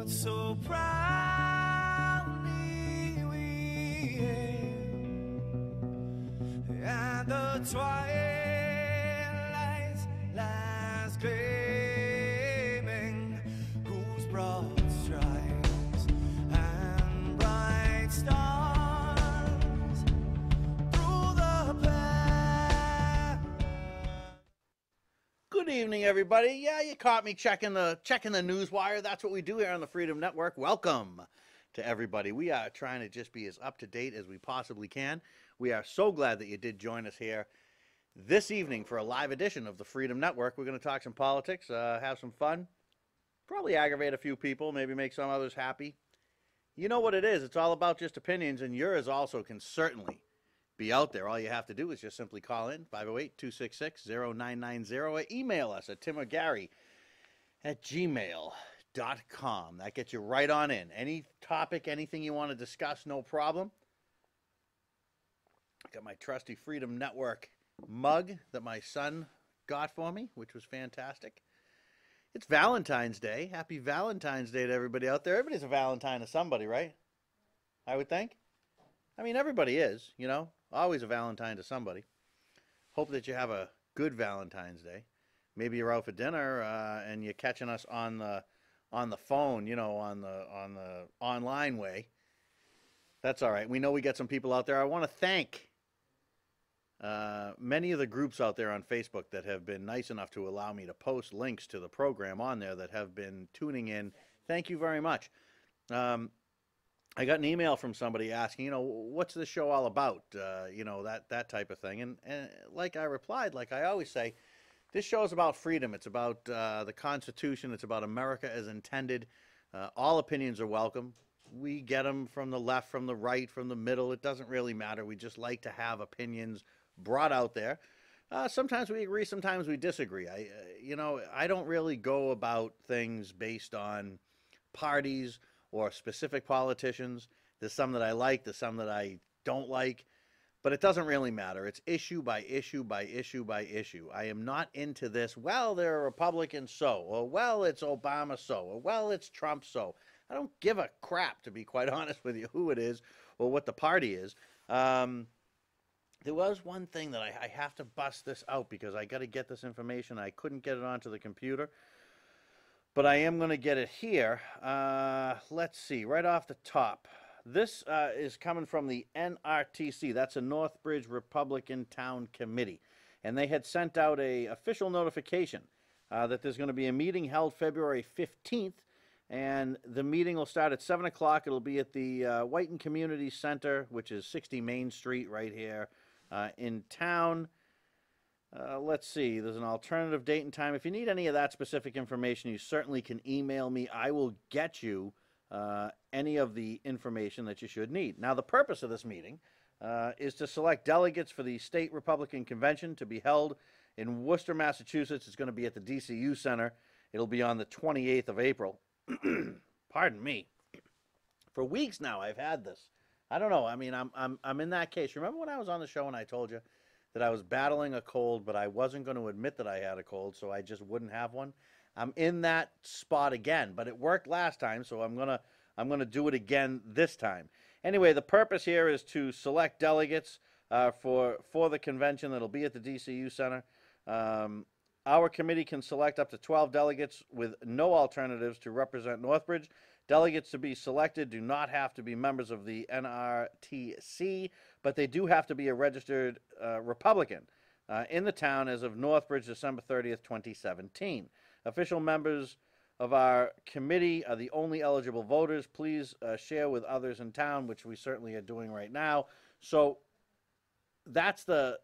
so proudly we hail, and the twilight's last gleaming, whose broad stripes and bright stars through the path. Good evening, everybody. Yeah, you caught me checking the news wire. That's what we do here on the Freedom Network. Welcome to everybody. We are trying to just be as up to date as we possibly can. We are so glad that you did join us here this evening for a live edition of the Freedom Network. We're going to talk some politics, have some fun, probably aggravate a few people, maybe make some others happy. You know what it is. It's all about just opinions, and yours also can certainly be out there. All you have to do is just simply call in 508-266-0990 or email us at timorgary@gmail.com. That gets you right on in. Any topic, anything you want to discuss, no problem. I got my trusty Freedom Network mug that my son got for me, which was fantastic. It's Valentine's Day. Happy Valentine's Day to everybody out there. Everybody's a Valentine to somebody, right? I would think. I mean, everybody is, you know, always a Valentine to somebody. Hope that you have a good Valentine's Day. Maybe you're out for dinner and you're catching us on the phone, you know, on the online way. That's all right. We know we get some people out there. I want to thank many of the groups out there on Facebook that have been nice enough to allow me to post links to the program on there that have been tuning in. Thank you very much. I got an email from somebody asking, you know, what's the show all about? You know, that type of thing. And like I replied, like I always say, this show is about freedom. It's about the Constitution. It's about America as intended. All opinions are welcome. We get them from the left, from the right, from the middle. It doesn't really matter. We just like to have opinions brought out there. Sometimes we agree, sometimes we disagree. I don't really go about things based on parties or specific politicians. There's some that I like, there's some that I don't like, but it doesn't really matter. It's issue by issue by issue by issue. I am not into this, well, they're Republicans so, or well, it's Obama so, or well, it's Trump so. I don't give a crap, to be quite honest with you, who it is or what the party is. There was one thing that I have to bust this out because I got to get this information. I couldn't get it onto the computer, but I am going to get it here. Let's see, right off the top. This is coming from the NRTC. That's a Northbridge Republican Town Committee. And they had sent out a official notification that there's going to be a meeting held February 15th. And the meeting will start at 7 o'clock. It'll be at the Whiten Community Center, which is 60 Main Street right here in town. Let's see, there's an alternative date and time. If you need any of that specific information, you certainly can email me. I will get you any of the information that you should need. Now, the purpose of this meeting is to select delegates for the State Republican Convention to be held in Worcester, Massachusetts. It's going to be at the DCU Center. It'll be on the 28th of April. Pardon me. For weeks now, I've had this. I don't know. I mean, I'm in that case. Remember when I was on the show and I told you that I was battling a cold, but I wasn't going to admit that I had a cold, so I just wouldn't have one? I'm in that spot again, but it worked last time, so I'm gonna do it again this time. Anyway, the purpose here is to select delegates for the convention that'll be at the DCU Center. Our committee can select up to 12 delegates with no alternatives to represent Northbridge. Delegates to be selected do not have to be members of the NRTC, but they do have to be a registered Republican in the town as of Northbridge, December 30th, 2017. Official members of our committee are the only eligible voters. Please share with others in town, which we certainly are doing right now. So that's the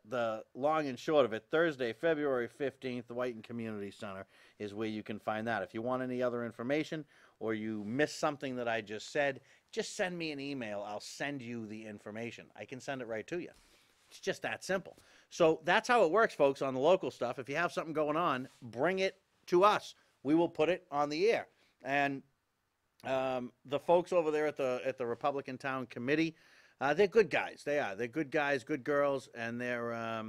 long and short of it. Thursday, February 15th, the Whiten Community Center is where you can find that. If you want any other information or you missed something that I just said, just send me an email. I'll send you the information. I can send it right to you. It's just that simple. So that's how it works, folks, on the local stuff. If you have something going on, bring it to us. We will put it on the air. And the folks over there at the Republican Town Committee, they're good guys. They are. They're good guys, good girls, and they're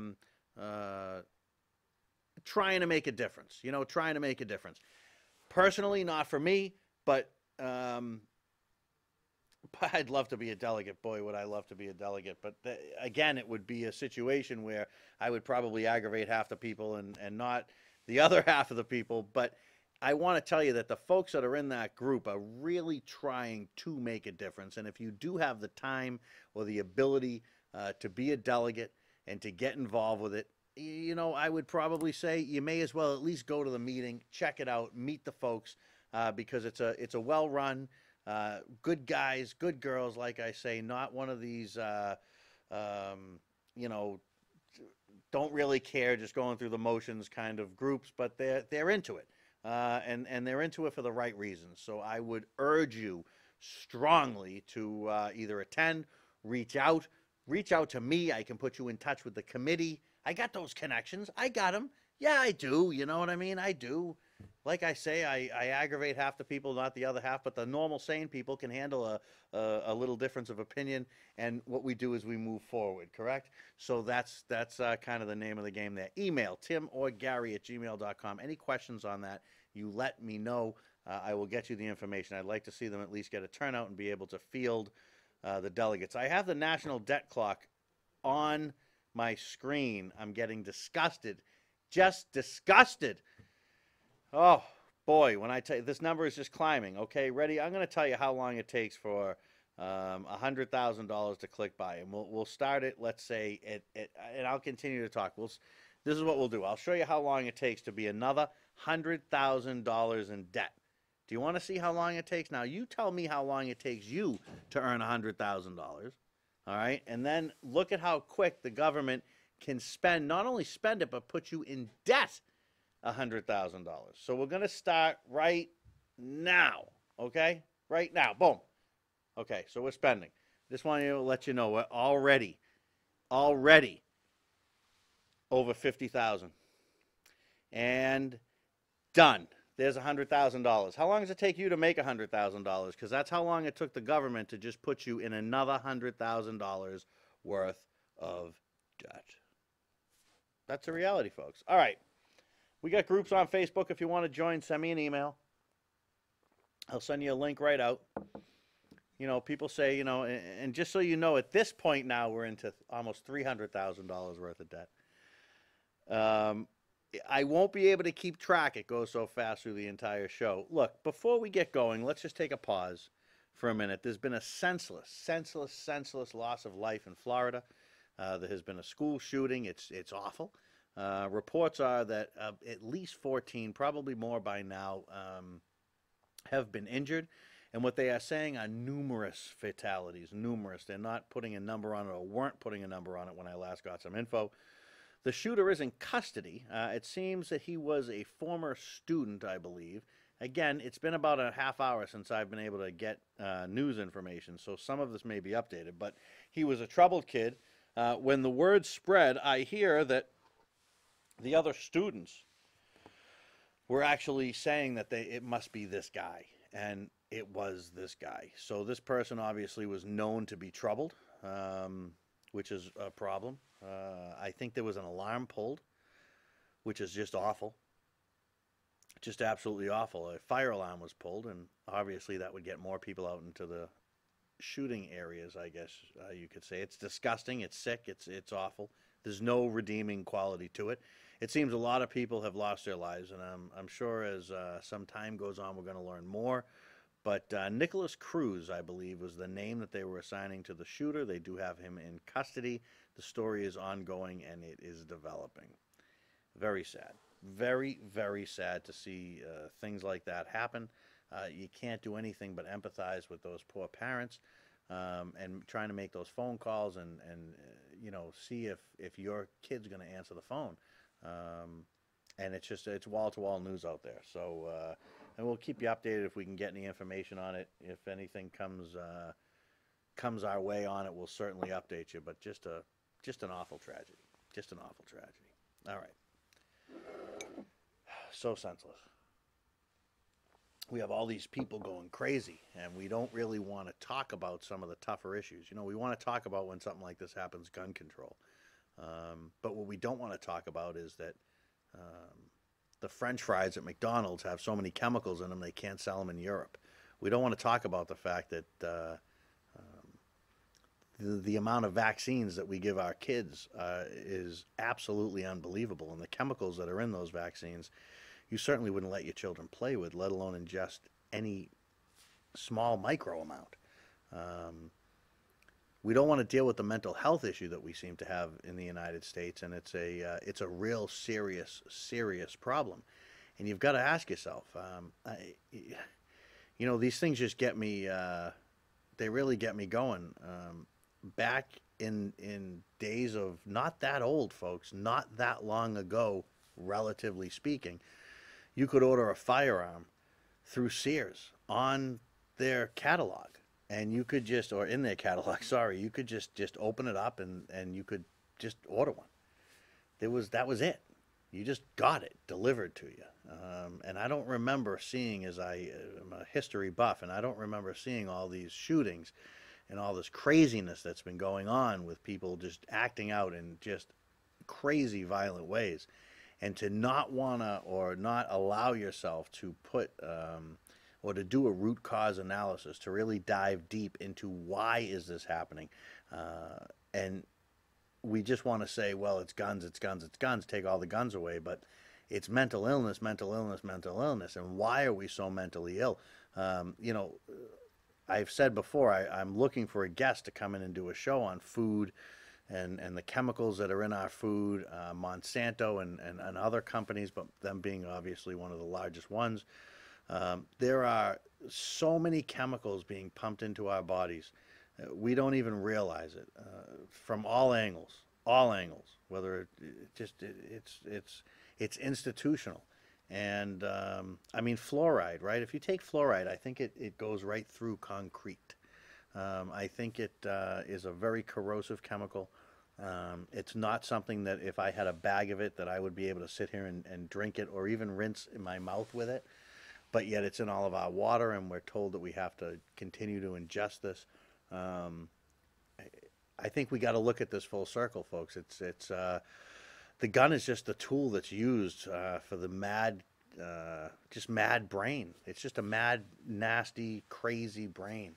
trying to make a difference. You know, trying to make a difference. Personally, not for me, but I'd love to be a delegate. Boy, would I love to be a delegate. But again, it would be a situation where I would probably aggravate half the people and not the other half of the people. But I want to tell you that the folks that are in that group are really trying to make a difference. And if you do have the time or the ability to be a delegate and to get involved with it, you know, I would probably say you may as well at least go to the meeting, check it out, meet the folks, because it's a well-run, good guys, good girls, like I say, not one of these, you know, don't really care, just going through the motions kind of groups, but they're into it, and they're into it for the right reasons. So I would urge you strongly to either attend, reach out to me. I can put you in touch with the committee. I got those connections. I got them. Yeah, I do. You know what I mean? I do. Like I say, I aggravate half the people, not the other half, but the normal, sane people can handle a little difference of opinion, and what we do is we move forward, correct? So that's kind of the name of the game there. Email Tim or Gary at gmail.com. Any questions on that, you let me know. I will get you the information. I'd like to see them at least get a turnout and be able to field the delegates. I have the national debt clock on my screen. I'm getting disgusted. Just disgusted. Oh, boy, when I tell you, this number is just climbing. Okay, ready? I'm going to tell you how long it takes for $100,000 to click by. And we'll start it, let's say, and I'll continue to talk. This is what we'll do. I'll show you how long it takes to be another $100,000 in debt. Do you want to see how long it takes? Now, you tell me how long it takes you to earn $100,000. All right? And then look at how quick the government can spend, not only spend it, but put you in debt $100,000. So we're going to start right now, okay? Right now, boom. Okay, so we're spending. Just want to let you know we're already over 50,000, and done. There's $100,000. How long does it take you to make $100,000? Because that's how long it took the government to just put you in another $100,000 worth of debt. That's the reality, folks. All right. We got groups on Facebook. If you want to join, send me an email. I'll send you a link right out. You know, people say, you know, and just so you know, at this point now, we're into almost $300,000 worth of debt. I won't be able to keep track. It goes so fast through the entire show. Look, before we get going, let's just take a pause for a minute. There's been a senseless loss of life in Florida. There has been a school shooting. It's awful. Reports are that at least 14, probably more by now, have been injured. And what they are saying are numerous fatalities, numerous. They're not putting a number on it, or weren't putting a number on it when I last got some info. The shooter is in custody. It seems that he was a former student, I believe. Again, it's been about a half hour since I've been able to get news information, so some of this may be updated. But he was a troubled kid. When the word spread, I hear that the other students were actually saying that it must be this guy, and it was this guy. So this person obviously was known to be troubled, which is a problem. I think there was an alarm pulled, which is just awful. Just absolutely awful. A fire alarm was pulled, and obviously that would get more people out into the shooting areas, I guess you could say. It's disgusting. It's sick. It's awful. There's no redeeming quality to it. It seems a lot of people have lost their lives, and I'm sure as some time goes on, we're going to learn more. But Nicholas Cruz, I believe, was the name that they were assigning to the shooter. They do have him in custody. The story is ongoing, and it is developing. Very sad. Very, very sad to see things like that happen. You can't do anything but empathize with those poor parents, and trying to make those phone calls and you know, see if your kid's going to answer the phone. And it's wall-to-wall news out there. So, and we'll keep you updated if we can get any information on it. If anything comes our way on it, we'll certainly update you. But just an awful tragedy. Just an awful tragedy. All right. So senseless. We have all these people going crazy, and we don't really want to talk about some of the tougher issues. You know, we want to talk about when something like this happens, gun control. But what we don't want to talk about is that the French fries at McDonald's have so many chemicals in them they can't sell them in Europe. We don't want to talk about the fact that the amount of vaccines that we give our kids is absolutely unbelievable. And the chemicals that are in those vaccines, you certainly wouldn't let your children play with, let alone ingest any small micro amount. We don't want to deal with the mental health issue that we seem to have in the United States, and it's a real serious problem. And you've got to ask yourself, these things just get me. They really get me going. Back in days of not that old, folks, not that long ago, relatively speaking, you could order a firearm through Sears on their catalog. And you could just, or in their catalog, sorry, you could just open it up and you could just order one. That was it. You just got it delivered to you. And I don't remember seeing, as I am a history buff, and I don't remember seeing all these shootings and all this craziness that's been going on with people just acting out in just crazy violent ways. And to not want to or not allow yourself to put or to do a root cause analysis, to really dive deep into why is this happening. And we just want to say, well, it's guns, take all the guns away. But it's mental illness. And why are we so mentally ill? I've said before, I'm looking for a guest to come in and do a show on food and the chemicals that are in our food, Monsanto and other companies, but them being obviously one of the largest ones. There are so many chemicals being pumped into our bodies. We don't even realize it from all angles, whether it's institutional. And I mean, fluoride, right? If you take fluoride, I think it goes right through concrete. I think it is a very corrosive chemical. It's not something that if I had a bag of it that I would be able to sit here and drink it or even rinse in my mouth with it. But yet it's in all of our water, and we're told that we have to continue to ingest this. I think we got to look at this full circle, folks. It's the gun is just the tool that's used for the mad brain. It's just a mad, nasty, crazy brain.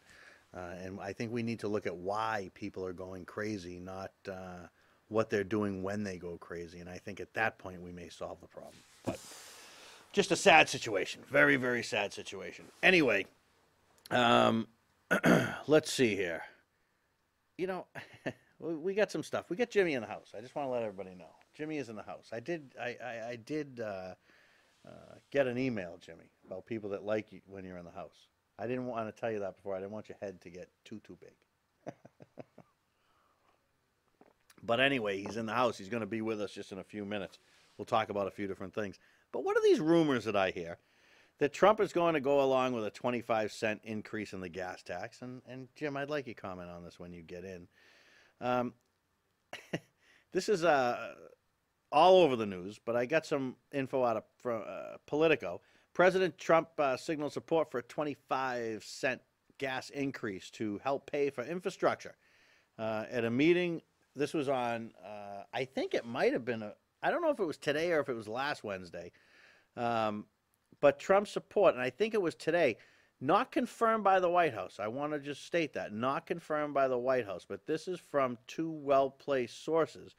And I think we need to look at why people are going crazy, not what they're doing when they go crazy. And I think at that point we may solve the problem. But just a sad situation. Very, very sad situation. Anyway, let's see here. We got some stuff. We got Jimmy in the house. I just want to let everybody know. Jimmy is in the house. I did get an email, Jimmy, about people that like you when you're in the house. I didn't want to tell you that before. I didn't want your head to get too big. But anyway, he's in the house. He's going to be with us just in a few minutes. We'll talk about a few different things. But what are these rumors that I hear? That Trump is going to go along with a 25-cent increase in the gas tax. And Jim, I'd like you to comment on this when you get in. This is all over the news, but I got some info out of Politico. President Trump signaled support for a 25-cent gas increase to help pay for infrastructure at a meeting. This was on, I think it might have been, I don't know if it was today or if it was last Wednesday, but Trump's support, and I think it was today, not confirmed by the White House. I want to just state that, not confirmed by the White House, but this is from two well-placed sources.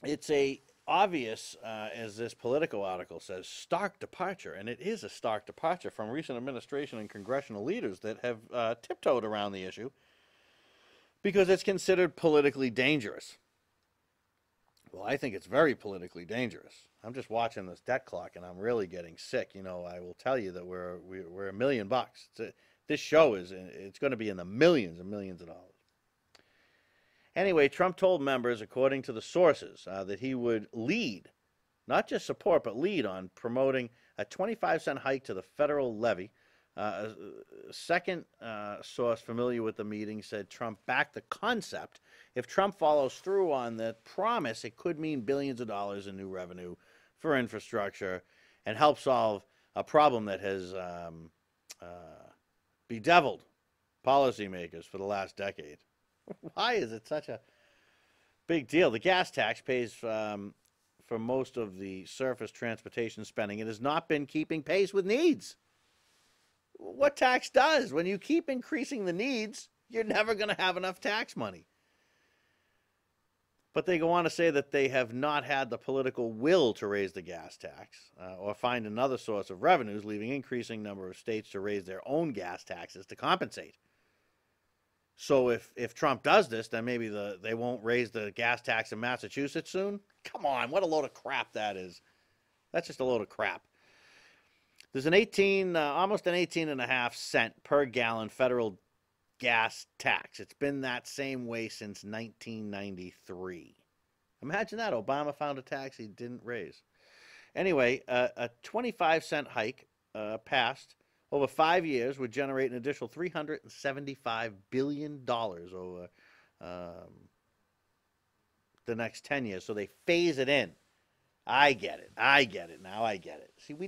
It's a obvious, as this Politico article says, stark departure, and it is a stark departure from recent administration and congressional leaders that have tiptoed around the issue because it's considered politically dangerous. Well, I think it's very politically dangerous. I'm just watching this debt clock, and I'm really getting sick. I will tell you that we're $1 million. This show it's going to be in the millions and millions of dollars. Anyway, Trump told members, according to the sources, that he would lead, not just support, but lead on promoting a 25-cent hike to the federal levy. A second source familiar with the meeting said Trump backed the concept. If Trump follows through on the promise, it could mean billions of dollars in new revenue for infrastructure and help solve a problem that has bedeviled policymakers for the last decade. Why is it such a big deal? The gas tax pays for most of the surface transportation spending. It has not been keeping pace with needs. what tax does. When you keep increasing the needs, you're never going to have enough tax money. But they go on to say that they have not had the political will to raise the gas tax or find another source of revenues, leaving increasing number of states to raise their own gas taxes to compensate. So if Trump does this, then maybe they won't raise the gas tax in Massachusetts soon? Come on, what a load of crap that is. That's just a load of crap. There's almost an 18.5 cent per gallon federal gas tax. It's been that same way since 1993. Imagine that. Obama found a tax he didn't raise. Anyway, a 25-cent hike passed over 5 years would generate an additional $375 billion over the next 10 years. So they phase it in. I get it. Now I get it. See, we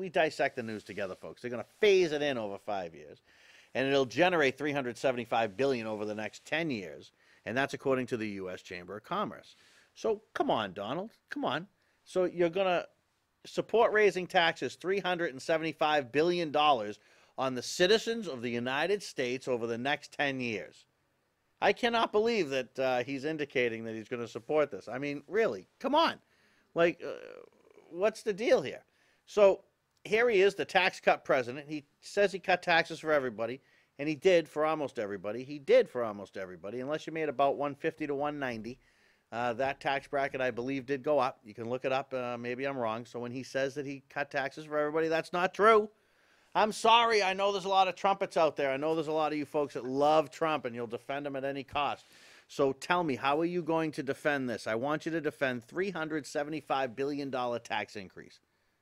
dissect the news together, folks. They're going to phase it in over 5 years. And it'll generate $375 billion over the next 10 years, and that's according to the U.S. Chamber of Commerce. So come on, Donald, come on. So you're going to support raising taxes $375 billion on the citizens of the United States over the next 10 years. I cannot believe that he's indicating that he's going to support this. I mean, really, come on. Like, what's the deal here? So here he is, the tax cut president. He says he cut taxes for everybody, and he did for almost everybody. Unless you made about 150 to 190. That tax bracket, I believe, did go up. You can look it up. Maybe I'm wrong. So when he says that he cut taxes for everybody, that's not true. I'm sorry. I know there's a lot of trumpets out there. I know there's a lot of you folks that love Trump, and you'll defend him at any cost. So tell me, how are you going to defend this? I want you to defend $375 billion tax increase.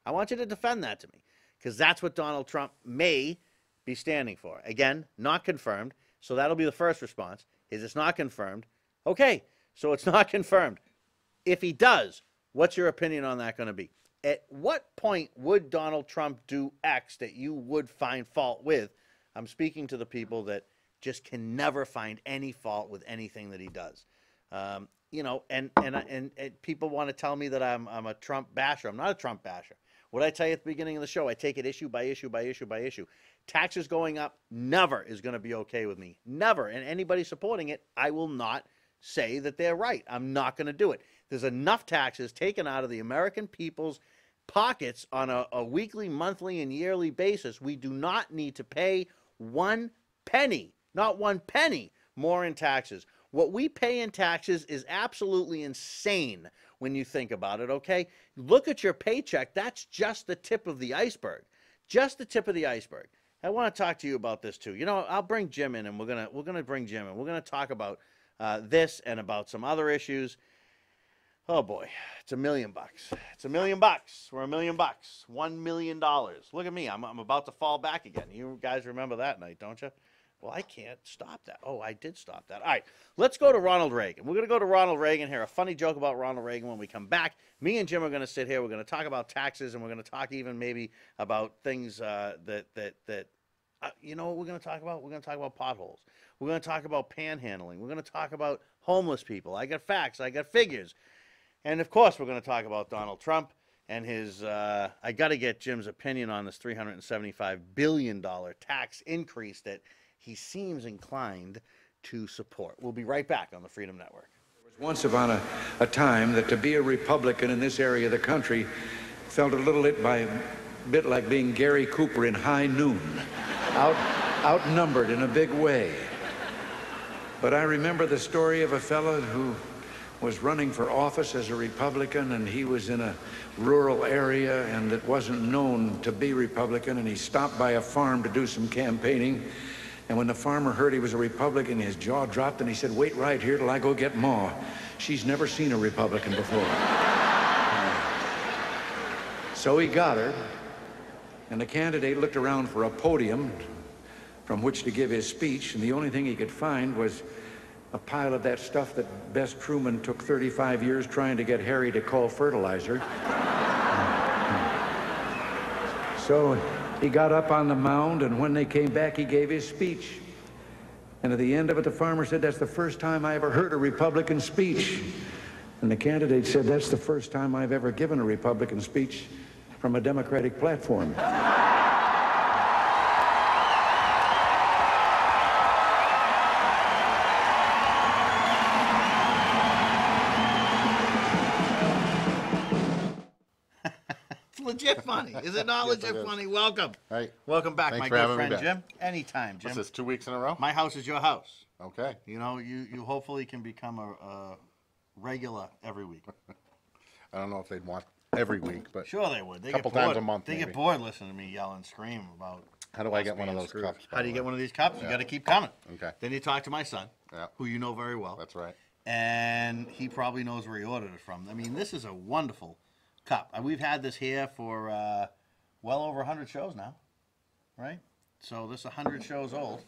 I want you to defend that to me, because that's what Donald Trump may be standing for. Again, not confirmed, so that'll be the first response. Is it's not confirmed? Okay, so it's not confirmed. If he does, what's your opinion on that going to be? At what point would Donald Trump do X that you would find fault with? I'm speaking to the people that just can never find any fault with anything that he does. You know, and people want to tell me that I'm a Trump basher. I'm not a Trump basher. What did I tell you at the beginning of the show? I take it issue by issue by issue by issue. Taxes going up never is going to be okay with me. Never. And anybody supporting it, I will not say that they're right. I'm not going to do it. There's enough taxes taken out of the American people's pockets on a weekly, monthly, and yearly basis. We do not need to pay one penny, not one penny more in taxes. What we pay in taxes is absolutely insane when you think about it, okay? Look at your paycheck. That's just the tip of the iceberg. Just the tip of the iceberg. I want to talk to you about this too. You know, I'll bring Jim in, and we're gonna bring Jim in. We're gonna talk about this and about some other issues. Oh boy, it's $1 million. It's $1 million. We're $1 million. $1 million. Look at me. I'm about to fall back again. You guys remember that night, don't you? Well, I can't stop that. Oh, I did stop that. All right, let's go to Ronald Reagan. We're going to go to Ronald Reagan here. A funny joke about Ronald Reagan when we come back. Me and Jim are going to sit here. We're going to talk about taxes, and we're going to talk even maybe about things you know what we're going to talk about? We're going to talk about potholes. We're going to talk about panhandling. We're going to talk about homeless people. I got facts. I got figures. And, of course, we're going to talk about Donald Trump and his, I got to get Jim's opinion on this $375 billion tax increase that he seems inclined to support. We'll be right back on the Freedom Network. There was once upon a time that to be a Republican in this area of the country felt a little bit like being Gary Cooper in High Noon, outnumbered in a big way. But I remember the story of a fellow who was running for office as a Republican, and he was in a rural area and that wasn't known to be Republican, and he stopped by a farm to do some campaigning. And when the farmer heard he was a Republican, his jaw dropped, and he said, "Wait right here till I go get Ma. She's never seen a Republican before." So he got her, and the candidate looked around for a podium from which to give his speech, and the only thing he could find was a pile of that stuff that Bess Truman took 35 years trying to get Harry to call fertilizer. So he got up on the mound, and when they came back, he gave his speech. And at the end of it, the farmer said, "That's the first time I ever heard a Republican speech." And the candidate said, "That's the first time I've ever given a Republican speech from a Democratic platform." legit funny? Is it not Yes, legit it is. funny? Welcome. Hey, welcome back, thanks my for good having me friend back. Jim. Anytime, Jim. what's this, 2 weeks in a row? My house is your house. Okay. You know, you hopefully can become a regular every week. I don't know if they'd want every week, but Sure they would. They Couple get bored. times a month, They maybe. get bored listening to me yell and scream about. how do I us get one of being those screwed. cups? by How do the you get way? one of these cups? You got to keep coming. Okay. Then you talk to my son, Yeah. who you know very well. That's right. And he probably knows where he ordered it from. I mean, this is a wonderful cup. We've had this here for well over 100 shows now, right? So this is 100 shows old.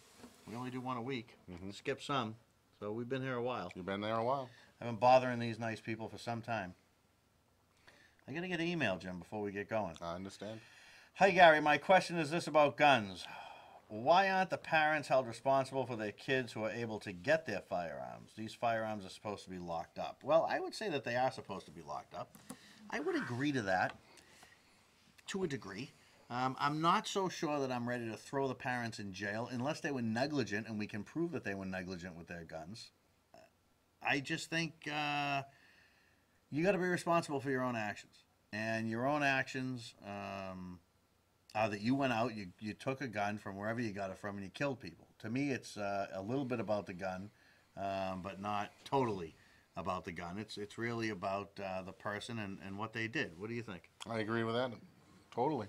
We only do one a week. Skip some. So we've been here a while. You've been there a while. I've been bothering these nice people for some time. I got to get an email, Jim, before we get going. I understand. Hi, Gary. My question is this about guns. Why aren't the parents held responsible for their kids who are able to get their firearms? These firearms are supposed to be locked up. Well, I would say that they are supposed to be locked up. I would agree to that to a degree. I'm not so sure that I'm ready to throw the parents in jail unless they were negligent and we can prove that they were negligent with their guns. I just think you got to be responsible for your own actions. And your own actions are that you went out, you took a gun from wherever you got it from, and you killed people. To me, it's a little bit about the gun, but not totally about the gun. It's really about the person and what they did. What do you think? I agree with that. Totally.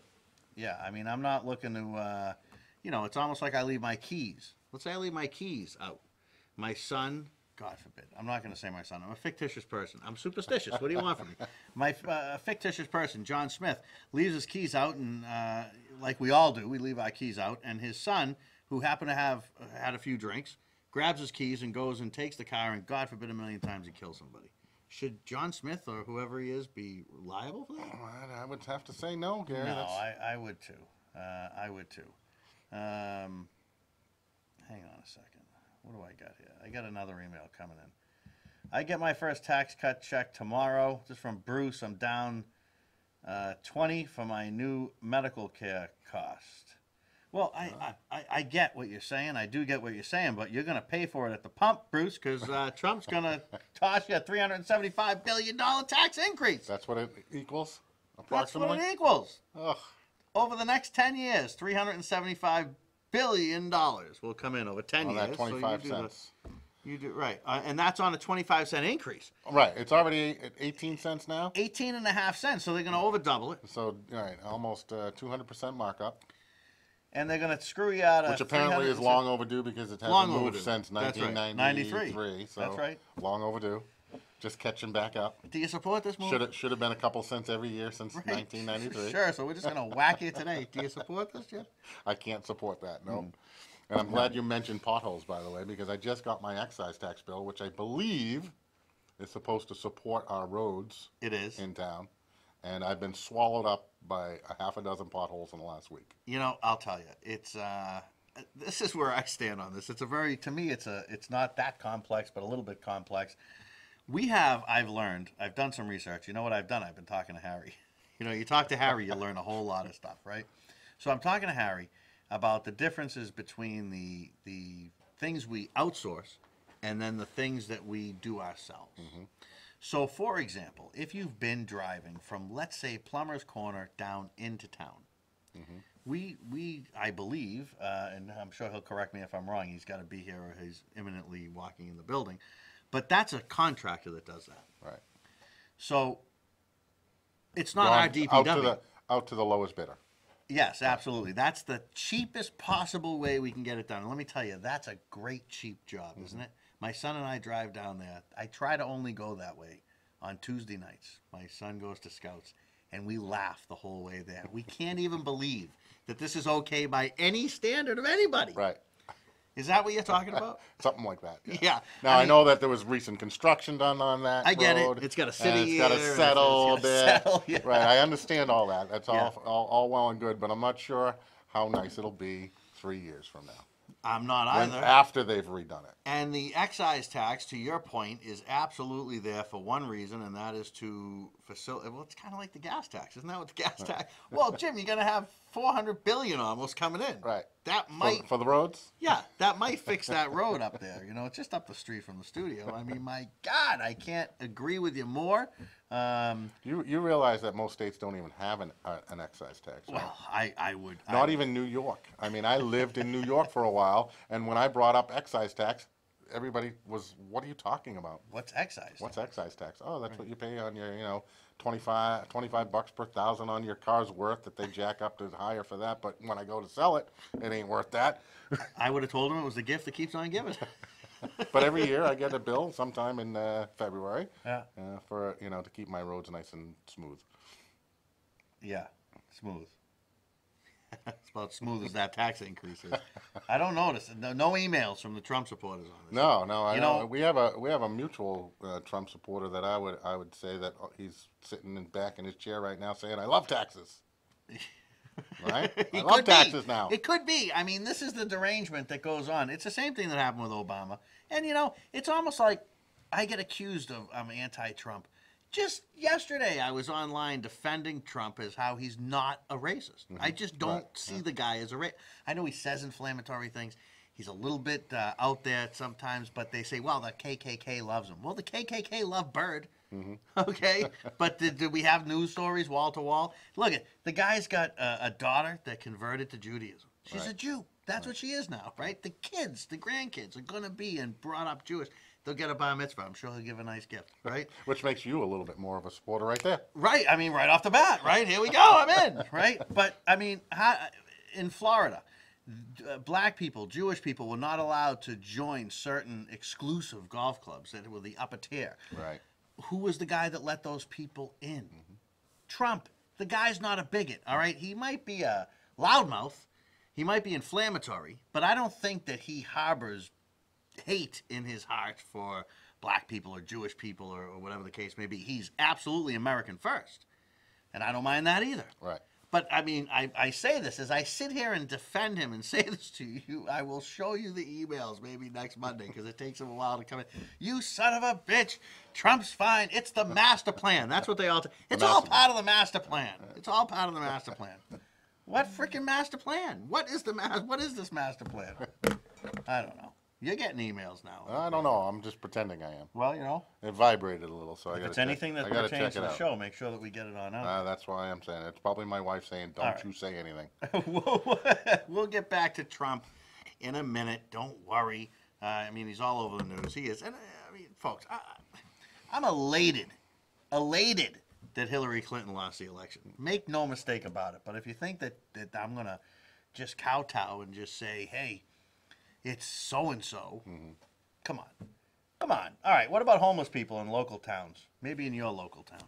Yeah, I mean, I'm not looking to, it's almost like I leave my keys. Let's say I leave my keys out. My son, God forbid, I'm not going to say my son. I'm a fictitious person. I'm superstitious. What do you want from me? My fictitious person, John Smith, leaves his keys out, and like we all do, we leave our keys out. And his son, who happened to have had a few drinks, grabs his keys and goes and takes the car, and God forbid, a million times he kills somebody. Should John Smith or whoever he is be liable for that? I would have to say no, Gary. No, That's- I would too. I would too. Hang on a second. What do I got here? I got another email coming in. I get my first tax cut check tomorrow. This is from Bruce. I'm down $20 for my new medical care cost. Well, I get what you're saying. I do get what you're saying, but you're going to pay for it at the pump, Bruce, because Trump's going to toss you a $375 billion tax increase. That's what it equals, That's approximately? what it equals. Ugh. Over the next 10 years, $375 billion will come in over 10 On years. that 25 so cents. You do right, and that's on a 25-cent increase. Right. It's already at 18 cents now. 18.5 cents, so they're going to over double it, So, right, almost 200% markup, and they're going to screw you out of. which apparently is 300 long overdue because it hasn't Long moved overdue. since That's right. 1993. 93. So That's right. long overdue. Just catching back up. Do you support this move? Should have been a couple cents every year since Right. 1993. Sure. So we're just going to whack you today. Do you support this, Jim? I can't support that. No. And I'm glad you mentioned potholes, by the way, because I just got my excise tax bill, which I believe is supposed to support our roads It is. in town, and I've been swallowed up by a half a dozen potholes in the last week. You know, I'll tell you, it's this is where I stand on this. It's a very, to me, it's not that complex, but a little bit complex. I've learned, I've done some research. You know what I've done? I've been talking to Harry. You know, you talk to Harry, you learn a whole lot of stuff, right? So I'm talking to Harry about the differences between the things we outsource and then the things that we do ourselves. So, for example, if you've been driving from, let's say, Plumber's Corner down into town, I believe, and I'm sure he'll correct me if I'm wrong, he's got to be here or he's imminently walking in the building, but that's a contractor that does that. Right. So, it's not our DPW. Out to the lowest bidder. Yes, absolutely. That's the cheapest possible way we can get it done. And let me tell you, that's a great cheap job, isn't it? My son and I drive down there. I try to only go that way on Tuesday nights. My son goes to Scouts, and we laugh the whole way there. We can't even believe that this is okay by any standard of anybody. Right. Is that what you're talking about? Something like that. Yeah. Yeah. Now, I know that there was recent construction done on that I get road. it. It's got a and city it's got to here, and settle a it's bit. gotta settle, yeah. Right. I understand all that. That's Yeah. all well and good, but I'm not sure how nice it'll be 3 years from now. I'm not When, either. after they've redone it. And the excise tax, to your point, is absolutely there for one reason, and that is to facilitate. Well, it's kind of like the gas tax. Isn't that what the gas tax? Well, Jim, you're going to have $400 billion almost coming in. Right. That might For the roads? Yeah, that might fix that road up there. You know, it's just up the street from the studio. I mean, my God, I can't agree with you more. You realize that most states don't even have an excise tax, right? Well, I would. Not even New York. I mean, I lived in New York for a while, and when I brought up excise tax, everybody was, what are you talking about? What's excise? What's excise tax? Oh, that's what you pay on your, 25 bucks per thousand on your car's worth that they jack up to higher for that. But when I go to sell it, it ain't worth that. I would have told him it was the gift that keeps on giving. But every year I get a bill sometime in February. Yeah. For, to keep my roads nice and smooth. Yeah, smooth. It's about smooth as that tax increase is. I don't notice. No emails from the Trump supporters on this. No, I know. know- We have a mutual Trump supporter that I would say that he's sitting back in his chair right now saying, "I love taxes." Right? I love taxes now. It could be. I mean, this is the derangement that goes on. It's the same thing that happened with Obama. And, it's almost like I get accused of I'm anti-Trump. Just yesterday, I was online defending Trump as how he's not a racist. I just don't see the guy as a racist. I know he says inflammatory things. He's a little bit out there sometimes, but they say, well, the KKK loves him. Well, the KKK love Bird. Okay? But did we have news stories wall to wall? Look, the guy's got a daughter that converted to Judaism. She's a Jew. That's what she is now, right? The kids, the grandkids are going to be and brought up Jewish. They'll get a bar mitzvah. I'm sure he'll give a nice gift, right? Which makes you a little bit more of a supporter right there. Right. I mean, right off the bat, right? Here we go. I'm in, right? But, I mean, in Florida, black people, Jewish people were not allowed to join certain exclusive golf clubs that were the upper tier. Right. Who was the guy that let those people in? Trump. The guy's not a bigot, all right? He might be a loudmouth. He might be inflammatory, but I don't think that he harbors hate in his heart for black people or Jewish people or whatever the case may be. He's absolutely American first, and I don't mind that either. Right. But, I mean, I say this as I sit here and defend him and say this to you. I will show you the emails maybe next Monday because it takes him a while to come in. You son of a bitch. Trump's fine. It's the master plan. That's what they all It's all part of the master plan. It's all part of the master plan. What freaking master plan? What is this master plan? I don't know. You're getting emails now. I don't know. I'm just pretending I am. Well, It vibrated a little, so I got to if it's anything that pertains pertains to to the show, make sure that we get it on out. That's why I'm saying it. It's probably my wife saying, "Don't right. you say anything." We'll get back to Trump in a minute. Don't worry. I mean, he's all over the news. He is. And, I mean, folks, I'm elated that Hillary Clinton lost the election. Make no mistake about it. But if you think that I'm going to just kowtow and just say, hey, it's so-and-so, come on. Come on. All right, what about homeless people in local towns? Maybe in your local town.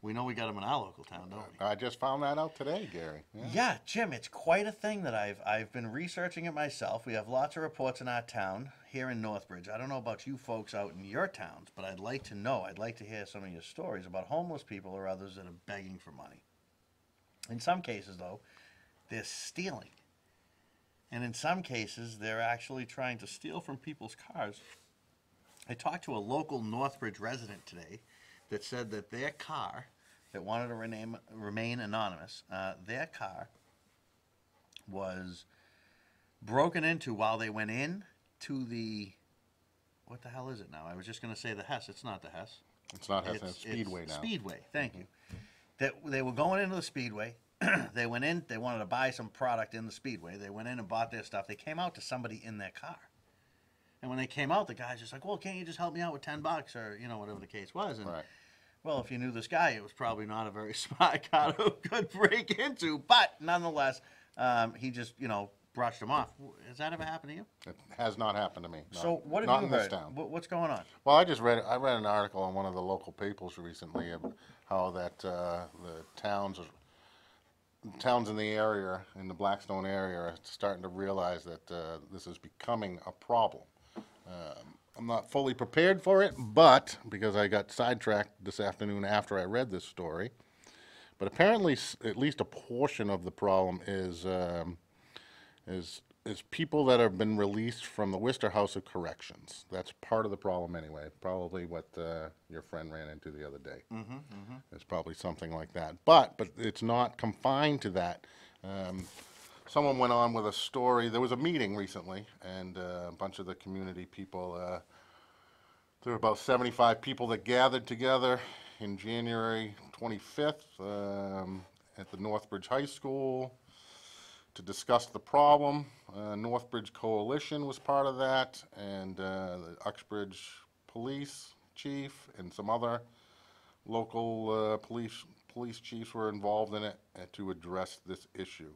We know we got them in our local town, don't we? I just found that out today, Gary. Yeah, Jim, it's quite a thing that I've been researching it myself. We have lots of reports in our town here in Northbridge. I don't know about you folks out in your towns, but I'd like to know. I'd like to hear some of your stories about homeless people or others that are begging for money. In some cases, though, they're stealing. And in some cases, they're actually trying to steal from people's cars. I talked to a local Northbridge resident today that said that their car, that wanted to remain anonymous, their car was broken into while they went in to the, what the hell is it now? I was just going to say the Hess. It's not the Hess. It's not Hess. It's Speedway now. Speedway, thank you. That they were going into the Speedway. They went in. They wanted to buy some product in the Speedway. They went in and bought their stuff. They came out to somebody in their car. And when they came out, the guy's just like, well, can't you just help me out with $10 or, whatever the case was. And, Right. well, if you knew this guy, it was probably not a very smart car to could break into. But nonetheless, he just, brushed him off. Has that ever happened to you? It has not happened to me. No. So what have not you in heard? this town. What's going on? Well, I read an article on one of the local papers recently of how that the towns in the area, in the Blackstone area, are starting to realize that this is becoming a problem. I'm not fully prepared for it, but because I got sidetracked this afternoon after I read this story, but apparently at least a portion of the problem is people that have been released from the Worcester House of Corrections. That's part of the problem anyway. Probably what your friend ran into the other day. It's probably something like that. But it's not confined to that. Someone went on with a story. There was a meeting recently, and a bunch of the community people, there were about 75 people that gathered together in January 25th at the Northbridge High School to discuss the problem. Northbridge Coalition was part of that, and the Uxbridge Police Chief and some other local police chiefs were involved in it to address this issue.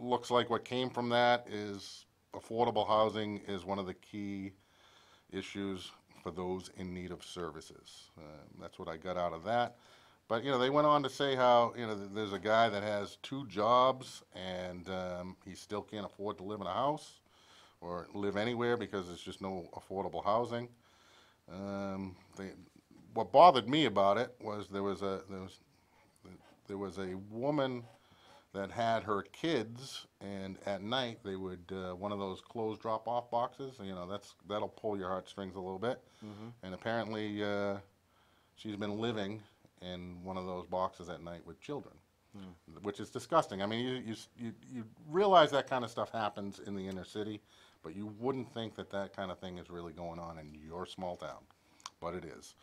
Looks like what came from that is affordable housing is one of the key issues for those in need of services. That's what I got out of that. But, you know, they went on to say how, you know, there's a guy that has 2 jobs and he still can't afford to live in a house or live anywhere because there's just no affordable housing. What bothered me about it was there was a woman that had her kids, and at night they would one of those closed drop-off boxes. You know, that'll pull your heartstrings a little bit. And apparently, she's been living in one of those boxes at night with children, which is disgusting. I mean, you realize that kind of stuff happens in the inner city, but you wouldn't think that that kind of thing is really going on in your small town, but it is.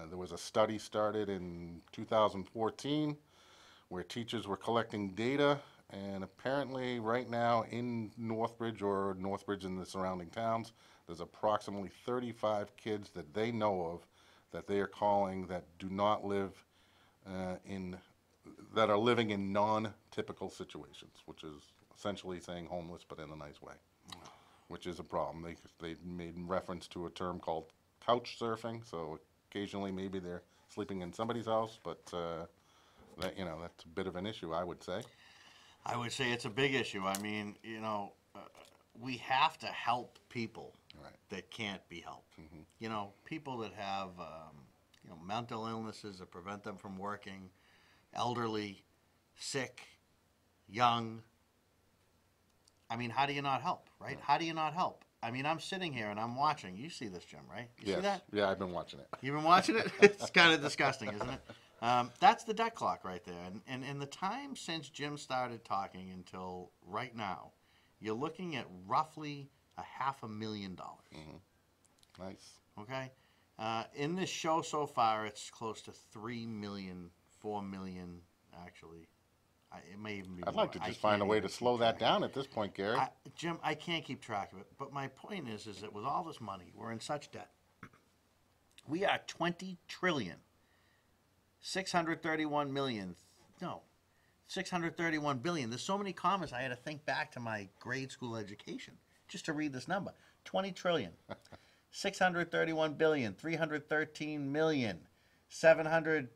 There was a study started in 2014 where teachers were collecting data, and apparently right now in Northbridge or Northbridge and the surrounding towns, there's approximately 35 kids that they know of that they are calling that do not live that are living in non-typical situations, which is essentially saying homeless but in a nice way, which is a problem. They made reference to a term called couch surfing, so occasionally maybe they're sleeping in somebody's house, but that, you know, that's a bit of an issue, I would say. I would say it's a big issue. I mean, you know, we have to help people that can't be helped. You know, people that have, you know, mental illnesses that prevent them from working, elderly, sick, young. I mean, how do you not help, right? How do you not help? I mean, I'm sitting here and I'm watching. You see this, Jim, right? You see that? Yeah, I've been watching it. You've been watching it? It's kind of disgusting, isn't it? That's the debt clock right there. And in the time since Jim started talking until right now, you're looking at roughly $500,000. Nice. Okay? In this show so far, it's close to 3 million, 4 million, actually. It may even be I'd more. like to just find a way to slow that down at this point, Gary. Jim, I can't keep track of it. But my point is that with all this money, we're in such debt. We are 20 trillion. 631 million. No, 631 billion. There's so many commas, I had to think back to my grade school education just to read this number. 20 trillion. 631 billion. 313 million. 700.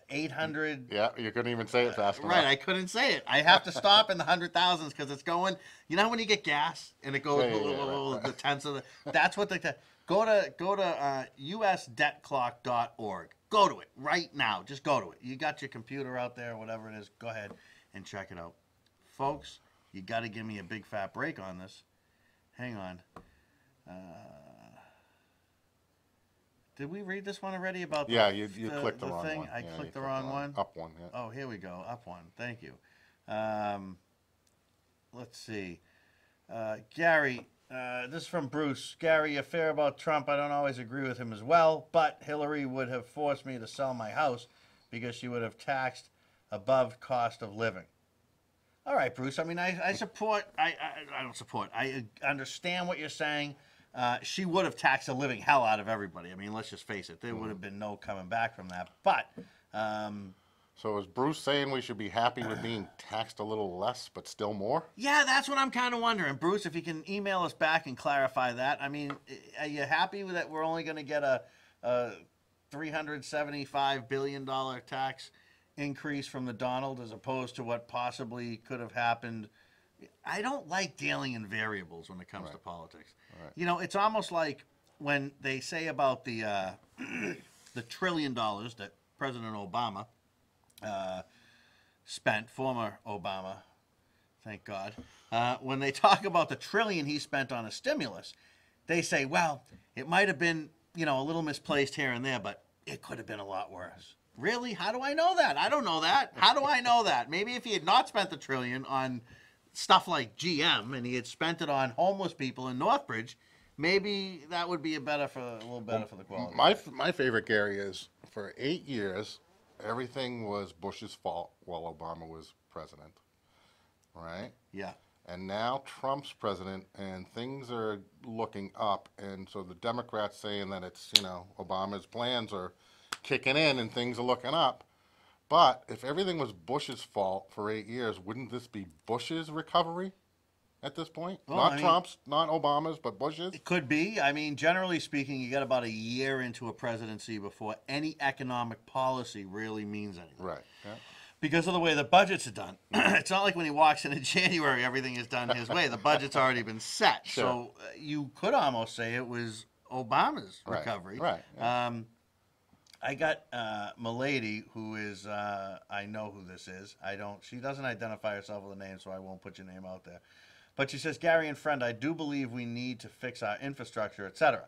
800. Yeah, you couldn't even say it fast enough. Right, I couldn't say it. I have to stop in the 100,000s because it's going. You know when you get gas and it goes the tenths of the. That's what the. Go to usdebtclock.org. Go to it right now. Just go to it. You got your computer out there, whatever it is. Go ahead and check it out, folks. You got to give me a big fat break on this. Hang on. Did we read this one already about the, you clicked the wrong thing? one. I clicked the wrong one? Up one, yeah. Oh, here we go. Up one. Thank you. Let's see. Gary, this is from Bruce. Gary, affair about Trump. I don't always agree with him as well, but Hillary would have forced me to sell my house because she would have taxed above cost of living. All right, Bruce. I mean, I support. I don't support. I understand what you're saying. She would have taxed the living hell out of everybody. I mean, let's just face it. There would have been no coming back from that. But so is Bruce saying we should be happy with being taxed a little less, but still more? yeah, that's what I'm kind of wondering. Bruce, if you can email us back and clarify that. I mean, are you happy with that we're only going to get a $375 billion tax increase from the Donald as opposed to what possibly could have happened? I don't like dealing in variables when it comes to politics. Right. You know, it's almost like when they say about the the $1 trillion that President Obama spent, former Obama, thank God, when they talk about the trillion he spent on a stimulus, they say, well, it might have been, you know, a little misplaced here and there, but it could have been a lot worse. Really? How do I know that? I don't know that. How do I know that? Maybe if he had not spent the $1 trillion on stuff like GM and he had spent it on homeless people in Northbridge, maybe that would be a little better for the quality. My favorite, Gary, is for 8 years, everything was Bush's fault while Obama was president, right? Yeah. And now Trump's president, and things are looking up, and so the Democrats saying that it's, Obama's plans are kicking in and things are looking up. But if everything was Bush's fault for 8 years, wouldn't this be Bush's recovery at this point? Well, Not Trump's, not Obama's, but Bush's? It could be. I mean, generally speaking, you got about a year into a presidency before any economic policy really means anything. Right. Yeah. Because of the way the budgets are done. It's not like when he walks in January, everything is done his way. The budget's already been set. Sure. So you could almost say it was Obama's recovery. Right. Yeah. I got Milady, who is, I know who this is. She doesn't identify herself with a name, so I won't put your name out there. But she says, Gary and friend, I do believe we need to fix our infrastructure, etc.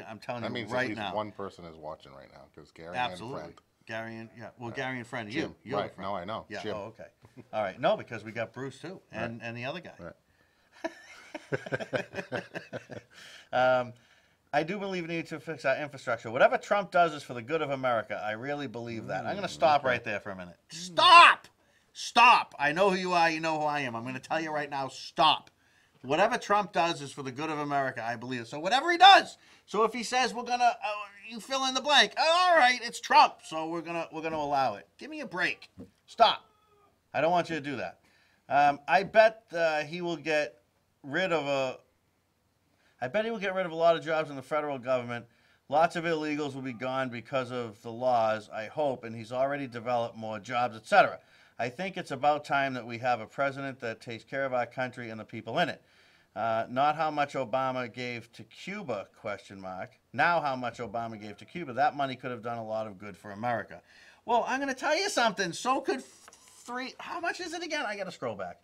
I'm telling That you means right at least now. one person is watching right now, because Gary Absolutely. and friend. Gary and, Gary and friend, Jim. you're Right. the friend. No, I know. Yeah, Jim. oh, okay. All right. No, because we got Bruce, too, and the other guy. Right. I do believe we need to fix our infrastructure. Whatever Trump does is for the good of America. I really believe that. I'm going to stop right there for a minute. Stop! Stop! I know who you are. You know who I am. I'm going to tell you right now, stop. Whatever Trump does is for the good of America. I believe it. So whatever he does. So if he says we're going to, you fill in the blank. All right, it's Trump. So we're going to allow it. Give me a break. Stop. I don't want you to do that. I bet he will get rid of a lot of jobs in the federal government. Lots of illegals will be gone because of the laws, I hope, and he's already developed more jobs, etc. I think it's about time that we have a president that takes care of our country and the people in it. Not how much Obama gave to Cuba, ? Now how much Obama gave to Cuba. That money could have done a lot of good for America. Well, I'm going to tell you something. So could how much is it again? I got to scroll back.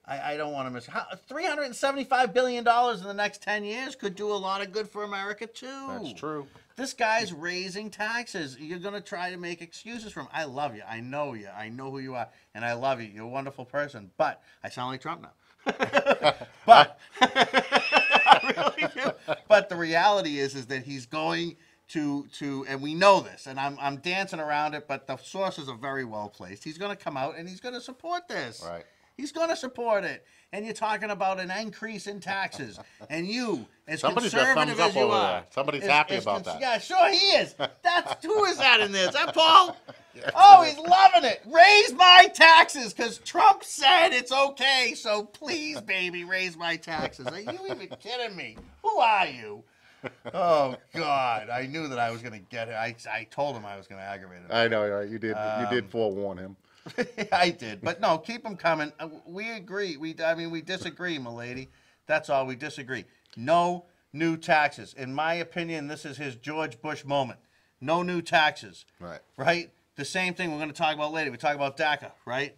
I don't want to miss. $375 billion in the next 10 years could do a lot of good for America, too. That's true. This guy's raising taxes. You're going to try to make excuses for him. I love you. I know you. I know who you are. And I love you. You're a wonderful person. But I sound like Trump now. But I really do. But the reality is that he's going to, and we know this, and I'm dancing around it, but the sources are very well placed. He's going to come out and he's going to support this. Right. He's going to support it. And you're talking about an increase in taxes. And you, as Somebody's got conservative thumbs as up you over are. there. Somebody's happy about that. Yeah, sure he is. Who is that in there? Is that Paul? Oh, he's loving it. Raise my taxes because Trump said it's okay. So please, baby, raise my taxes. Are you even kidding me? Who are you? Oh, God. I knew that I was going to get it. I told him I was going to aggravate him. I know, right? You did forewarn him. I did, but no, keep them coming. We agree. We disagree, milady. That's all. We disagree. No new taxes. In my opinion, this is his George Bush moment. No new taxes. Right. Right? The same thing we're going to talk about later. We talk about DACA, right?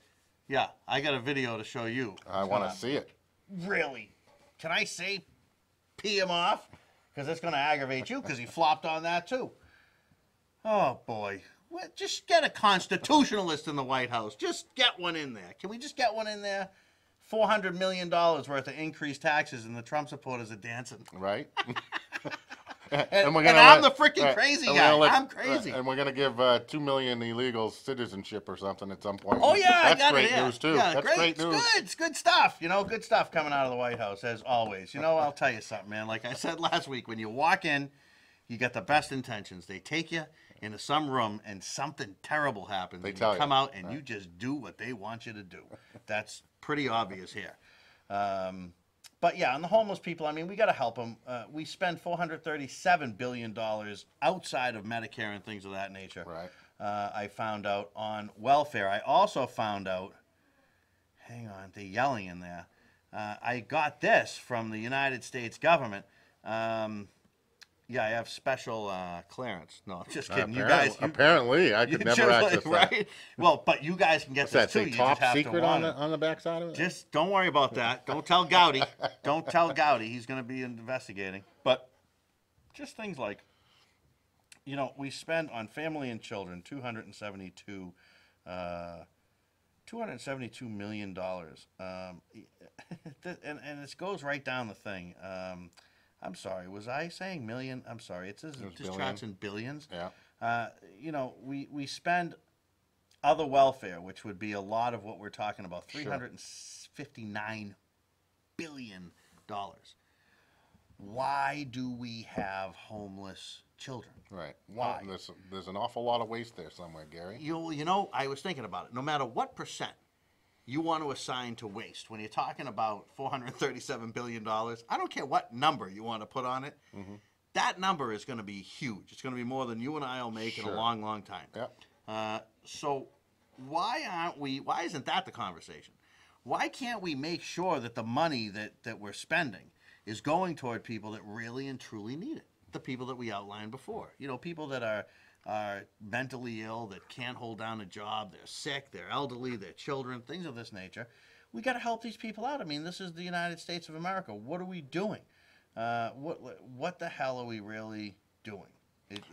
Yeah, I got a video to show you. I want to see it. Really? Can I say pee him off? Because it's going to aggravate you because he flopped on that too. Oh, boy. Just get a constitutionalist in the White House. Just get one in there. Can we just get one in there? $400 million worth of increased taxes, and the Trump supporters are dancing. Right. And I'm the freaking crazy guy. I'm crazy. And we're going to give 2 million illegals citizenship or something at some point. Oh, yeah, That's I got great it. news, too. Yeah, That's great news. It's good stuff. Good stuff coming out of the White House, as always. I'll tell you something, man. Like I said last week, when you walk in, you got the best intentions. They take you into some room and something terrible happens. They and tell you come you. out and you just do what they want you to do. That's pretty obvious here. But yeah, on the homeless people, we got to help them. We spend $437 billion outside of Medicare and things of that nature. Right. I found out on welfare. I also found out, hang on, they're yelling in there. I got this from the United States government. Yeah, I have special clearance. No, I'm just kidding. Apparently, I could never access that. Right? Well, but you guys can get What's this that, too. say You top just have secret to want on the back side of it? Just don't worry about that. Don't tell Gowdy. Don't tell Gowdy. He's going to be investigating. But just things like we spend on family and children $272 million. And this goes right down the thing. I'm sorry, was I saying million? I'm sorry, it says it just charts in billions. Yeah. We spend other welfare, which would be a lot of what we're talking about, $359 billion. Why do we have homeless children? Right. Why? Well, there's an awful lot of waste there somewhere, Gary. I was thinking about it. No matter what percent you want to assign to waste, when you're talking about $437 billion, I don't care what number you want to put on it, that number is going to be huge. It's going to be more than you and I will make in a long, long time. Yep. So why isn't that the conversation? Why can't we make sure that the money that we're spending is going toward people that really and truly need it? The people that we outlined before. People that are mentally ill, that can't hold down a job, they're sick, they're elderly, they're children, things of this nature. We got to help these people out. I mean, this is the United States of America. What are we doing? What the hell are we really doing?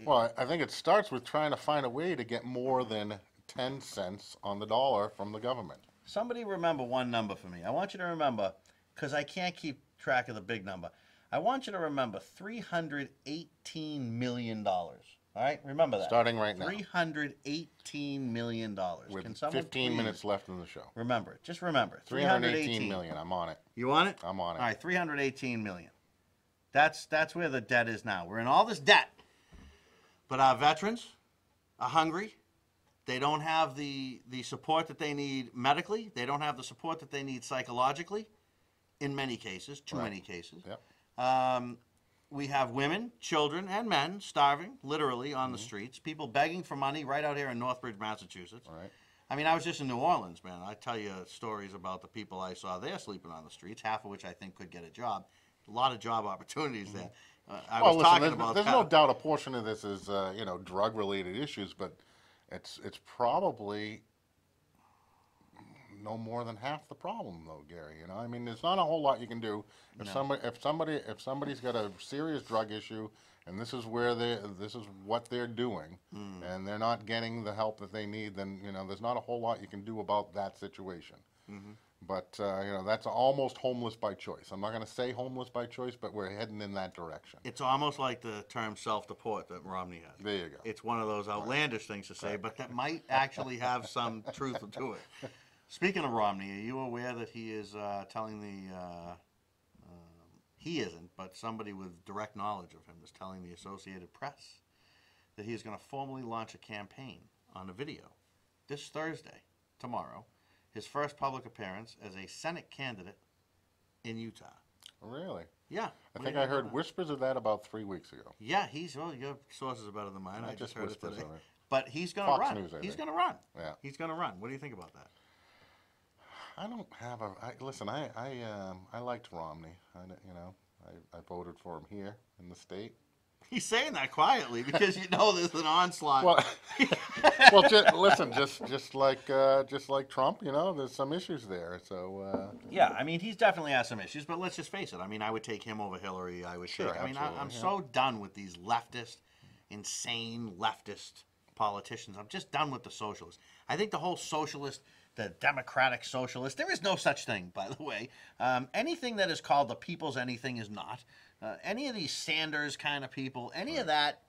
Well, I think it starts with trying to find a way to get more than 10 cents on the dollar from the government. Somebody remember one number for me. I want you to remember, because I can't keep track of the big number. I want you to remember $318 million. All right? Remember that. Starting right now. $318 million. With Can someone 15 minutes left in the show. Remember it. Just remember it. 318 million. I'm on it. You on it? I'm on it. All right, 318 million. That's where the debt is now. We're in all this debt. But our veterans are hungry. They don't have the support that they need medically. They don't have the support that they need psychologically, in many cases, too many cases. Yep. We have women, children, and men starving, literally, on the streets. People begging for money right out here in Northbridge, Massachusetts. All right. I mean, I was just in New Orleans, man. I tell you stories about the people I saw there sleeping on the streets, half of which I think could get a job. A lot of job opportunities there. There's no doubt a portion of this is, drug-related issues, but it's probably no more than half the problem, though, Gary. I mean, there's not a whole lot you can do. If somebody's got a serious drug issue, and this is what they're doing, and they're not getting the help that they need, then there's not a whole lot you can do about that situation. But that's almost homeless by choice. I'm not going to say homeless by choice, but we're heading in that direction. It's almost like the term self-deport that Romney has. There you go. It's one of those outlandish things to say, but that might actually have some truth to it. Speaking of Romney, are you aware that he is telling he isn't, but somebody with direct knowledge of him is telling the Associated Press that he is going to formally launch a campaign on a video this Thursday, tomorrow, his first public appearance as a Senate candidate in Utah. Really? Yeah. I think I heard whispers of that about 3 weeks ago. Yeah, your sources are better than mine. I just heard it today. Of it. But he's going to run. News, he's going to run. Yeah. He's going to run. What do you think about that? I don't have listen. I liked Romney. I voted for him here in the state. He's saying that quietly because there's an onslaught. Well, just like Trump, there's some issues there. So yeah, I mean, he's definitely has some issues, but let's just face it. I mean, I would take him over Hillary. I'm so done with these insane leftist politicians. I'm just done with the socialists. I think the whole the democratic socialist, there is no such thing, by the way. Anything that is called the people's anything is not. Any of these Sanders kind of people, any of that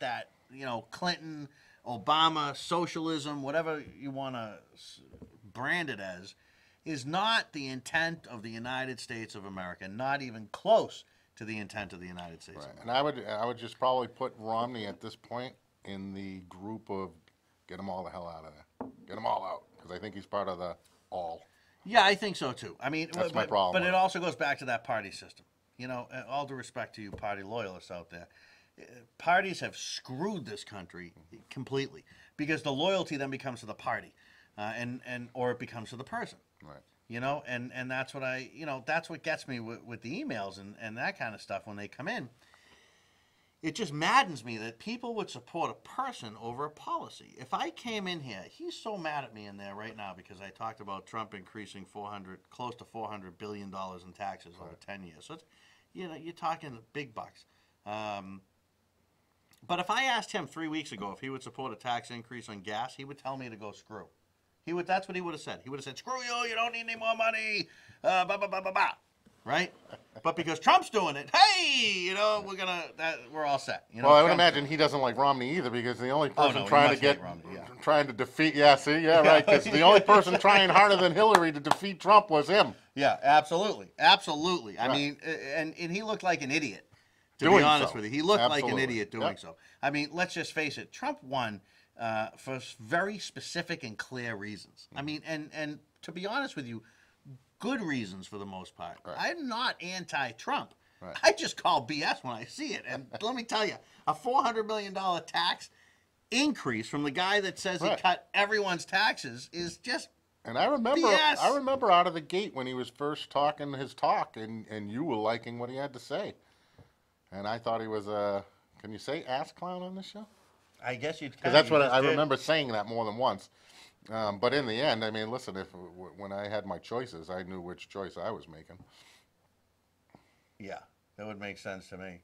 Clinton, Obama, socialism, whatever you want to brand it as, is not the intent of the United States of America, not even close to the intent of the United States of America. And I would just probably put Romney at this point in the group of get them all the hell out of there. Get them all out, because I think he's part of the all. Yeah, I think so too. I mean, that's my problem. But it also goes back to that party system. All due respect to you party loyalists out there, parties have screwed this country completely because the loyalty then becomes to the party, or it becomes to the person. Right. And that's what that's what gets me with the emails and that kind of stuff when they come in. It just maddens me that people would support a person over a policy. If I came in here, he's so mad at me in there right now because I talked about Trump increasing close to $400 billion in taxes over 10 years. So it's, you're talking big bucks. But if I asked him 3 weeks ago if he would support a tax increase on gas, he would tell me to go screw. That's what he would have said. He would have said, "Screw you! You don't need any more money." Bah, bah, bah, bah, bah. Right? But because Trump's doing it, hey, we're all set. Well, I would imagine he doesn't like Romney either, because the only person trying to defeat, right, because the only person trying harder than Hillary to defeat Trump was him. Yeah, absolutely. I mean, and he looked like an idiot, to be honest with you. He looked like an idiot doing so. I mean, let's just face it, Trump won for very specific and clear reasons. I mean, and to be honest with you, good reasons for the most part. Right. I'm not anti-Trump. Right. I just call BS when I see it. And let me tell you, a $400 million tax increase from the guy that says he cut everyone's taxes is just And I remember BS. I remember out of the gate when he was first talking his talk, and you were liking what he had to say. And I thought he was a, can you say ass clown on this show? I guess you can. Because that's what I remember saying that more than once. But in the end, I mean, listen, when I had my choices, I knew which choice I was making. Yeah, that would make sense to me.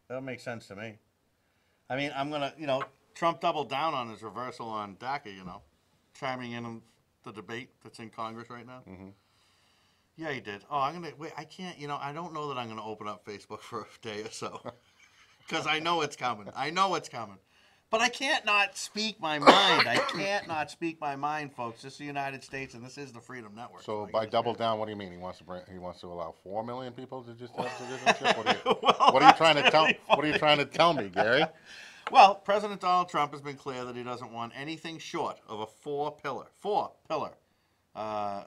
That would make sense to me. I mean, I'm going to, Trump doubled down on his reversal on DACA, chiming in on the debate that's in Congress right now. Mm-hmm. Yeah, he did. Oh, I'm going to, wait, I can't, I don't know that I'm going to open up Facebook for a day or so. Because I know it's coming. But I can't not speak my mind. I can't not speak my mind, folks. This is the United States, and this is the Freedom Network. So by double down, what do you mean? He wants to allow 4 million people to just have citizenship? What are you trying to tell? What are you trying to tell me, Gary? Well, President Donald Trump has been clear that he doesn't want anything short of a four-pillar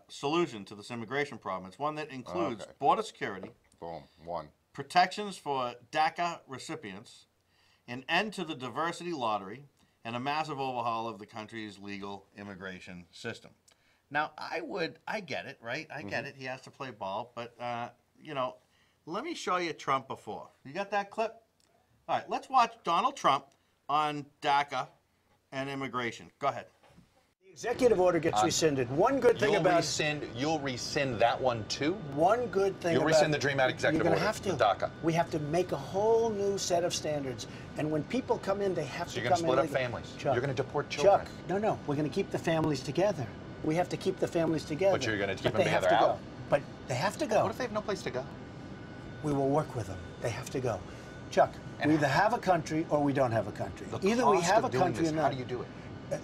solution to this immigration problem. It's one that includes border security, boom, one, protections for DACA recipients, an end to the diversity lottery, and a massive overhaul of the country's legal immigration system. Now, I get it, right? I get it. He has to play ball. But, let me show you Trump before. You got that clip? All right, let's watch Donald Trump on DACA and immigration. Go ahead. The executive order gets rescinded. One good thing You'll rescind that one too? One good thing You'll rescind the Dream Act executive order, the DACA. We have to make a whole new set of standards. And when people come in, they have to come in. So you're going to split up families. Chuck, you're going to deport children. Chuck, no. We're going to keep the families together. We have to keep the families together. But you're going to keep them they have together to out. go. But they have to go. What if they have no place to go? We will work with them. They have to go. Chuck, we either have a country or we don't have a country. Either we have a country or not. How do you do it?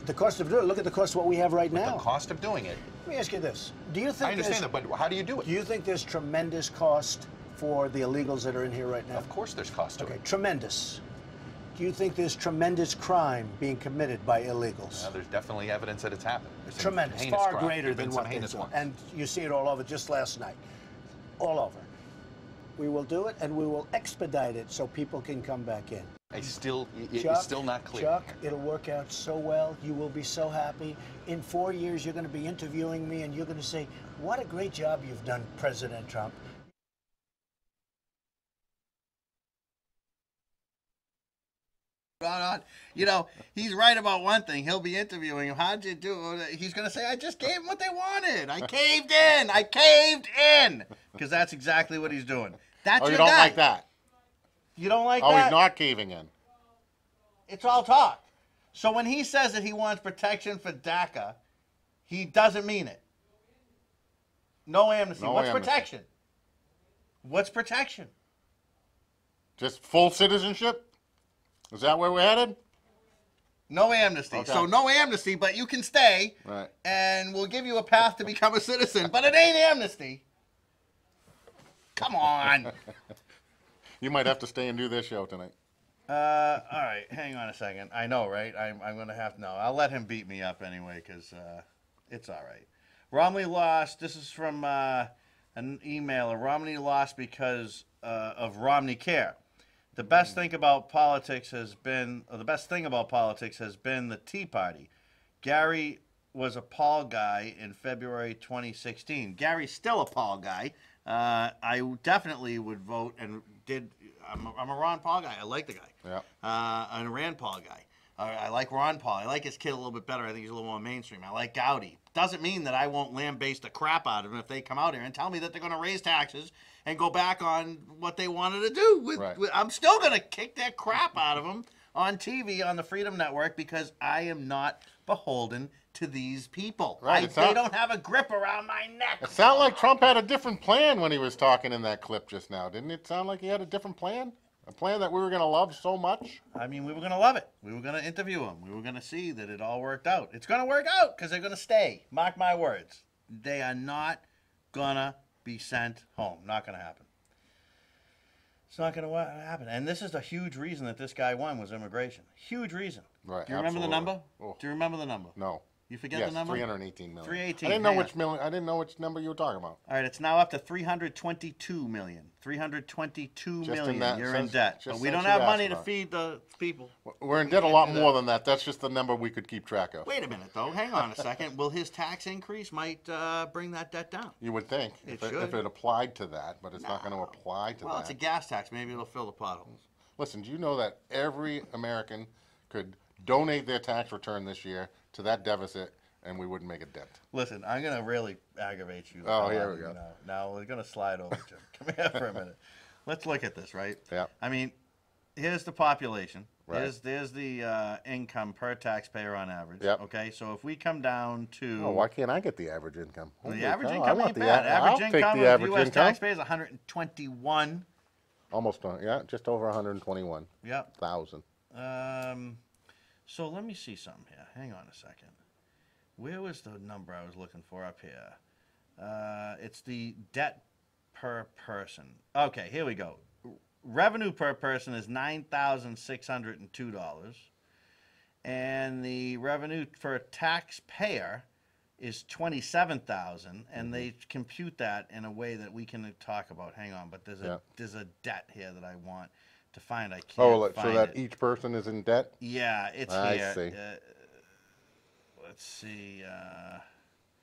The cost of doing it. Look at the cost of what we have right now. The cost of doing it. Let me ask you this. Do you think I understand that, but how do you do it? Do you think there's tremendous cost for the illegals that are in here right now? Of course there's cost to it. Tremendous. Do you think there's tremendous crime being committed by illegals? There's definitely evidence that it's happened. There's tremendous, far greater than what they do. And you see it all over just last night. All over. We will do it, and we will expedite it so people can come back in. It's still not clear. Chuck, it'll work out so well. You will be so happy. In 4 years, you're going to be interviewing me, and you're going to say, what a great job you've done, President Trump. He's right about one thing. He'll be interviewing him. How'd you do? He's going to say, I just gave them what they wanted. I caved in. Because that's exactly what he's doing. That's your you don't guy. like that? You don't like that? Oh, he's not caving in. It's all talk. So when he says that he wants protection for DACA, he doesn't mean it. No amnesty. What's protection? What's protection? Just full citizenship? Is that where we're headed? No amnesty. Okay. So no amnesty, but you can stay. Right. And we'll give you a path to become a citizen. But it ain't amnesty. Come on. You might have to stay and do this show tonight. All right. Hang on a second. I know, right? I'm going to have to know. I'll let him beat me up anyway because it's all right. Romney lost. This is from an emailer. Romney lost because of Romney Care. The best thing about politics has been, the Tea Party. Gary was a Paul guy in February 2016. Gary's still a Paul guy. I definitely would vote and did. I'm a Ron Paul guy. I like the guy. Yeah. I'm a Rand Paul guy. I like Ron Paul. I like his kid a little bit better. I think he's a little more mainstream. I like Gowdy. Doesn't mean that I won't lambaste the crap out of them if they come out here and tell me that they're going to raise taxes and go back on what they wanted to do. I'm still going to kick that crap out of them on TV on the Freedom Network because I am not beholden to these people. Right, They don't have a grip around my neck. It sounded like Trump had a different plan when he was talking in that clip just now. Didn't it sound like he had a different plan? A plan that we were going to love so much? I mean, we were going to love it. We were going to interview them. We were going to see that it all worked out. It's going to work out because they're going to stay. Mark my words. They are not going to be sent home. Not going to happen. It's not going to happen. And this is the huge reason that this guy won was immigration. Huge reason. Right. Do you remember the number? Oh. Do you remember the number? No. You forget Yes, the number? 318 million. 318. I didn't know which number you were talking about. All right, it's now up to 322 million. 322 Just in million. that- You're in just- debt. just But we since don't you have asked money to about it. feed the people. We're in debt a lot more than that. That's just the number we could keep track of. Wait a minute, though. Hang on a second. Will his tax increase might bring that debt down? You would think It if should. it applied to that, but it's not going to apply to Well, that. it's a gas tax. Maybe it'll fill the potholes. Listen, do you know that every American could donate their tax return this year to that deficit and we wouldn't make a dent? Listen, I'm going to really aggravate you. Oh, here we go. Now we're going to slide over, Jim. Come here for a minute. Let's look at this, right? Yeah. I mean, here's the population. Right. There's the income per taxpayer on average. Yep. Okay, so if we come down to... Oh, why can't I get the average income? the Holy average cow, I income want ain't the bad. I'll Average take income the of average U.S. income. taxpayers 121. Almost, just over 121,000. Yep. So let me see something here. Hang on a second. Where was the number I was looking for up here? It's the debt per person. Okay, here we go. Revenue per person is $9,602, and the revenue per taxpayer is $27,000, and they compute that in a way that we can talk about. Hang on, but there's a debt here that I want to find. I can't find so that it. each person is in debt? Yeah, it's I here. see. Let's see.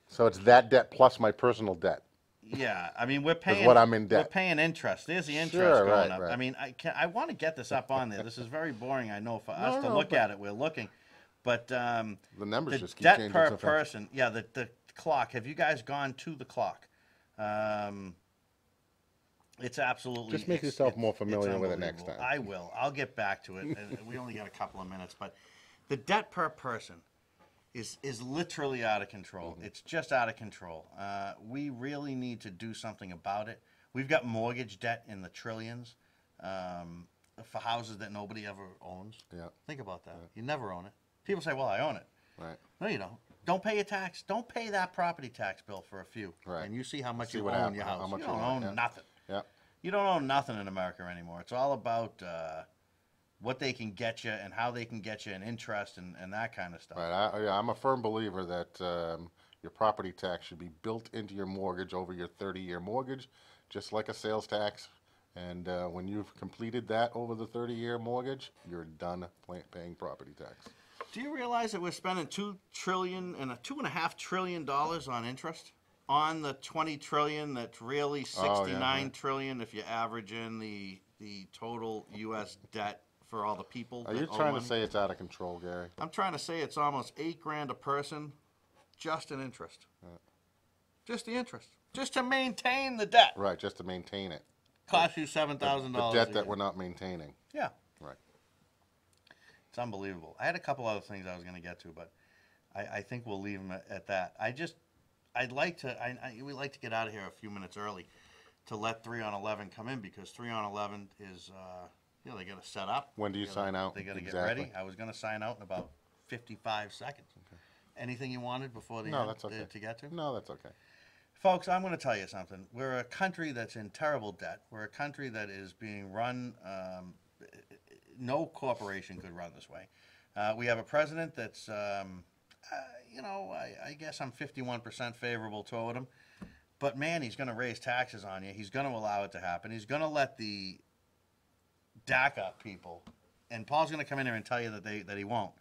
So it's that debt plus my personal debt. Yeah, I mean we're paying. what I'm in debt. We're paying interest. There's the interest Sure, going right, up. right. I mean, I want to get this up on there. This is very boring, I know, for us to look at it. We're looking, but The numbers the just keep debt changing per so fast. person. Yeah, the clock. Have you guys gone to the clock? It's absolutely. Just make it's- yourself it's- more it's familiar with it next unbelievable. time. I will. I'll get back to it. And we only got a couple of minutes, but the debt per person is literally out of control. Mm-hmm. It's just out of control. We really need to do something about it. We've got mortgage debt in the trillions for houses that nobody ever owns. Yeah. Think about that. You never own it. People say, well, I own it. Right. No, you don't. Don't pay your tax. Don't pay that property tax bill for a few. Right. And you see how much See you what own happens, your how house. much You you don't own, own nothing. Yeah. You don't own nothing in America anymore. It's all about what they can get you and how they can get you and interest and that kind of stuff. Right. I'm a firm believer that your property tax should be built into your mortgage over your 30-year mortgage, just like a sales tax. And when you've completed that over the 30-year mortgage, you're done paying property tax. Do you realize that we're spending $2.5 trillion on interest on the 20 trillion? That's really 69 trillion if you average in the total U.S. debt for all the people. Are that you owe trying to money. say it's out of control, Gary? I'm trying to say it's almost $8,000 a person, just in interest. Just the interest, just to maintain the debt. Right, just to maintain it. Costs you $7,000. The debt that we're not maintaining. Yeah. Right. It's unbelievable. I had a couple other things I was going to get to, but I think we'll leave them at that. We'd like to get out of here a few minutes early to let 3 on 11 come in because 3 on 11 is, they got to set up. When do you sign out? They got to Exactly. get ready. I was going to sign out in about 55 seconds. Okay. Anything you wanted before the No, end that's okay. to get to? No, that's okay. Folks, I'm going to tell you something. We're a country that's in terrible debt. We're a country that is being run. No corporation could run this way. We have a president that's, I guess I'm 51% favorable toward him. But, man, he's going to raise taxes on you. He's going to allow it to happen. He's going to let the DACA people, and Paul's going to come in here and tell you that he won't.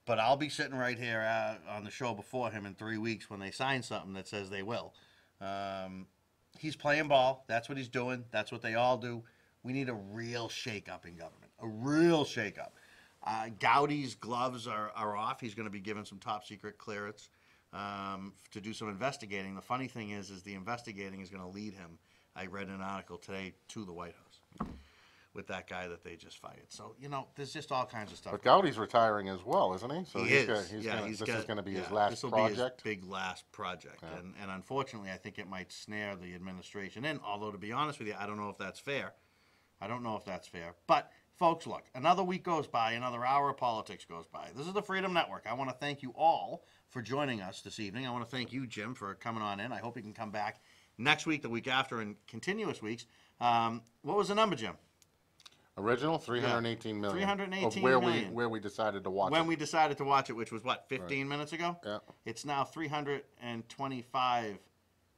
But I'll be sitting right here on the show before him in 3 weeks when they sign something that says they will. He's playing ball. That's what he's doing. That's what they all do. We need a real shake-up in government, a real shake-up. Gowdy's gloves are off. He's going to be given some top-secret clearance to do some investigating. The funny thing is the investigating is going to lead him, I read an article today, to the White House. with that guy that they just fired. So, you know, there's just all kinds of stuff. But Gowdy's retiring as well, isn't he? So He he's is. this is going to be his last This will project. be his big last project. And unfortunately, I think it might snare the administration in. Although, to be honest with you, I don't know if that's fair. But, folks, look, another week goes by, another hour of politics goes by. This is the Freedom Network. I want to thank you all for joining us this evening. I want to thank you, Jim, for coming on in. I hope you can come back next week, the week after, and continuous weeks. What was the number, Jim? Original 318 million. 318 million. Where we decided to watch it. When we decided to watch it, which was what, 15 minutes ago? Yeah. It's now 325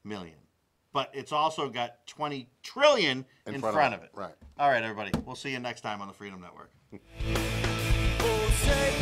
million. But it's also got 20 trillion in front of it. Right. All right, everybody. We'll see you next time on the Freedom Network. Oh, say